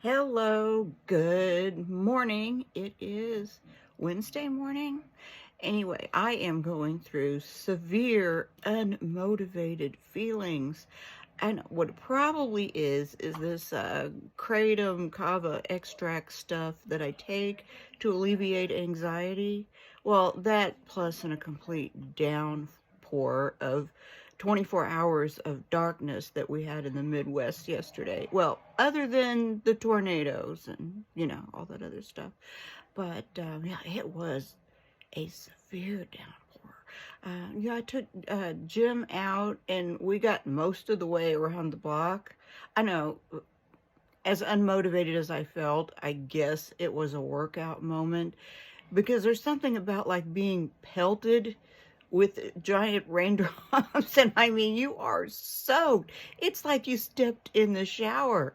Hello, good morning. It is Wednesday morning. Anyway, I am going through severe unmotivated feelings. And what it probably is this kratom kava extract stuff that I take to alleviate anxiety. Well, that plus in a complete downpour of 24 hours of darkness that we had in the Midwest yesterday. Well, other than the tornadoes and, all that other stuff. But, yeah, it was a severe downpour. I took Jim out and we got most of the way around the block. I know, as unmotivated as I felt, I guess it was a workout moment because there's something about like being pelted with giant raindrops. And I mean, you are soaked. It's like you stepped in the shower.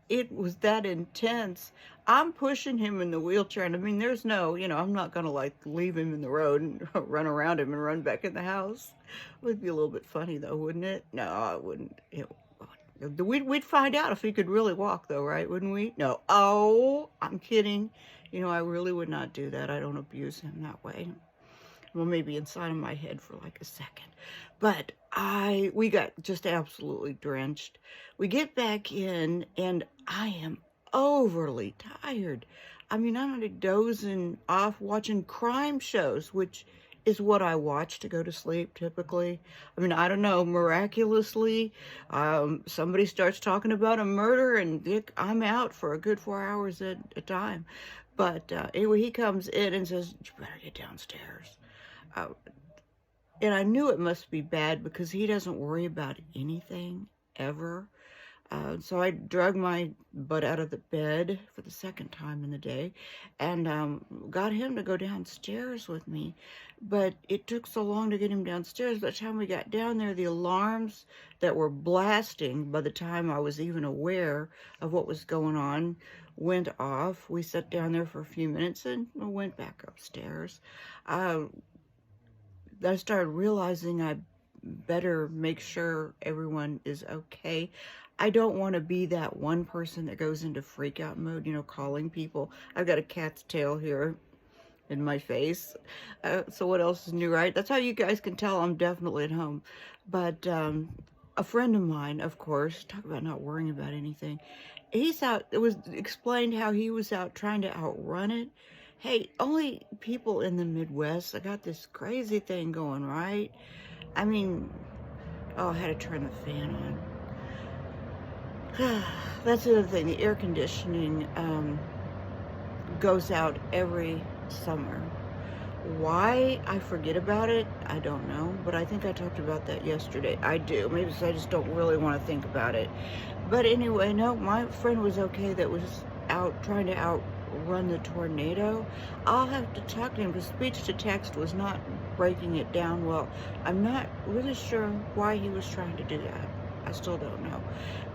It was that intense. I'm pushing him in the wheelchair, and I mean, there's no, I'm not gonna like leave him in the road and run around him and run back in the house. It would be a little bit funny though, wouldn't it? No, I wouldn't. We'd find out if he could really walk though, right? Wouldn't we? No. Oh, I'm kidding. I really would not do that. I don't abuse him that way. Well, maybe inside of my head for like a second. But we got just absolutely drenched. We get back in and I am overly tired. I mean, I'm dozing off watching crime shows, which is what I watch to go to sleep typically. I mean, I don't know, miraculously, somebody starts talking about a murder and I'm out for a good 4 hours at a time. But anyway, he comes in and says, "You better get downstairs." And I knew it must be bad because he doesn't worry about anything ever. So I dragged my butt out of the bed for the second time in the day and got him to go downstairs with me. But it took so long to get him downstairs. By the time we got down there, the alarms that were blasting by the time I was even aware of what was going on went off. We sat down there for a few minutes and went back upstairs. I started realizing I better make sure everyone is okay. I don't want to be that one person that goes into freak out mode, calling people. I've got a cat's tail here in my face. So what else is new, right? That's how you guys can tell I'm definitely at home. But a friend of mine, of course, talk about not worrying about anything. He's out, it was explained how he was out trying to outrun it. Hey, only people in the Midwest, I got this crazy thing going, right? I mean, I had to turn the fan on. That's the other thing, the air conditioning goes out every summer. Why I forget about it, I don't know, but I think I talked about that yesterday. I do, maybe I just don't really want to think about it. But anyway, no, my friend was okay that was out trying to outrun the tornado. I'll have to talk to him because speech to text was not breaking it down well. I'm not really sure why he was trying to do that. I still don't know.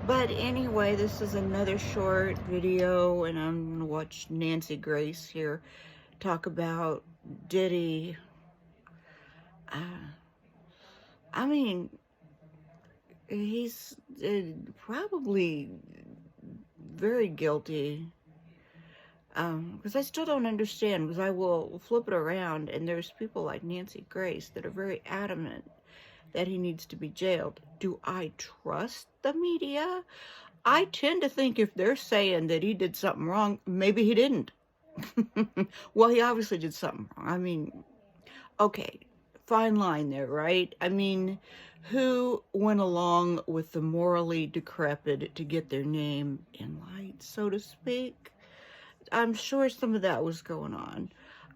But anyway, this is another short video and I'm going to watch Nancy Grace here talk about Diddy. I mean, he's probably very guilty. Because I still don't understand, because I will flip it around and there's people like Nancy Grace that are very adamant that he needs to be jailed. Do I trust the media? I tend to think if they're saying that he did something wrong, maybe he didn't. Well, he obviously did something wrong. I mean, okay, fine line there, right? I mean, who went along with the morally decrepit to get their name in lights, so to speak? I'm sure some of that was going on.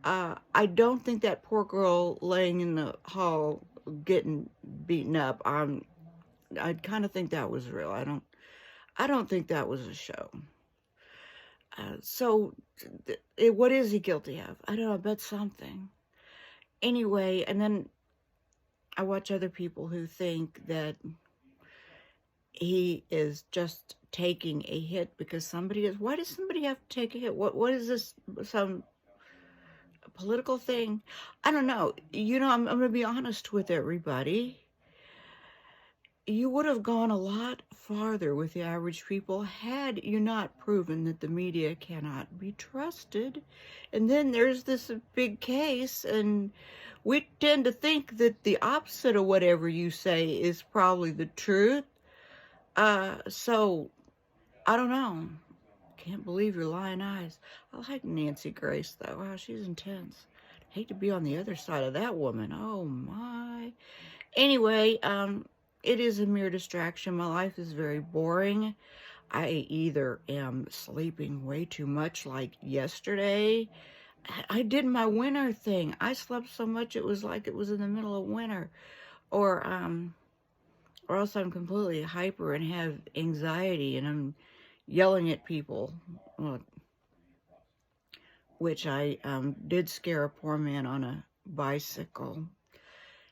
I don't think that poor girl laying in the hall getting beaten up, I kind of think that was real. I don't think that was a show. So what is he guilty of? I don't know, I bet something. Anyway, and then I watch other people who think that he is just taking a hit because somebody is. Why does somebody have to take a hit? What is this? Some political thing? I don't know. I'm going to be honest with everybody. you would have gone a lot farther with the average people had you not proven that the media cannot be trusted. And then there's this big case, and we tend to think that the opposite of whatever you say is probably the truth. So I don't know. Can't believe your lying eyes. I like Nancy Grace, though. Wow, she's intense. Hate to be on the other side of that woman. Oh, my. Anyway, it is a mere distraction. My life is very boring. I either am sleeping way too much, like yesterday. I did my winter thing. I slept so much it was like it was in the middle of winter. Or, or else I'm completely hyper and have anxiety and I'm yelling at people. Well, which I did scare a poor man on a bicycle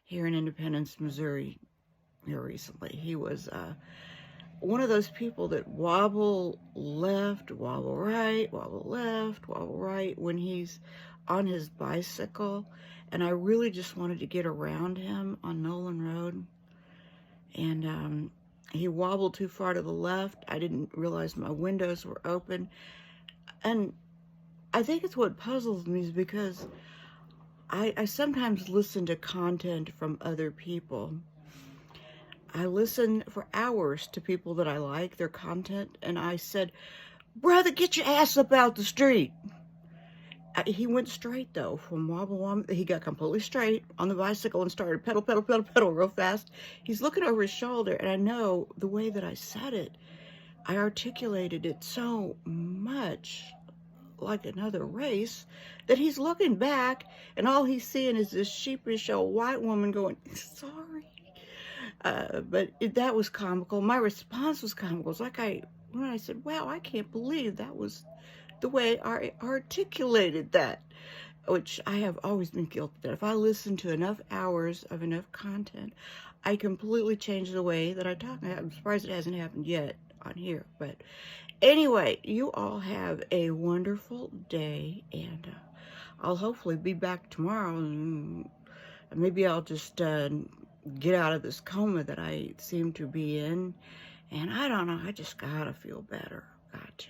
here in Independence, Missouri, here recently. He was one of those people that wobble left, wobble right, wobble left, wobble right when he's on his bicycle. And I really just wanted to get around him on Nolan Road. And he wobbled too far to the left. I didn't realize my windows were open. And I think it's what puzzles me is because I sometimes listen to content from other people. I listen for hours to people that I like, their content, and I said, brother, get your ass up out the street. He went straight, though, from wobble wobble. He got completely straight on the bicycle and started pedal, pedal, pedal, pedal real fast. He's looking over his shoulder, and I know the way that I said it, I articulated it so much like another race that he's looking back and all he's seeing is this sheepish old white woman going, sorry. But that was comical. My response was comical. It's like when I said, wow, I can't believe that was the way I articulated that, which I have always been guilty of. If I listen to enough hours of enough content, I completely change the way that I talk. I'm surprised it hasn't happened yet on here, but anyway, you all have a wonderful day, and I'll hopefully be back tomorrow, and maybe I'll just get out of this coma that I seem to be in, and I don't know, I just gotta feel better. Got to.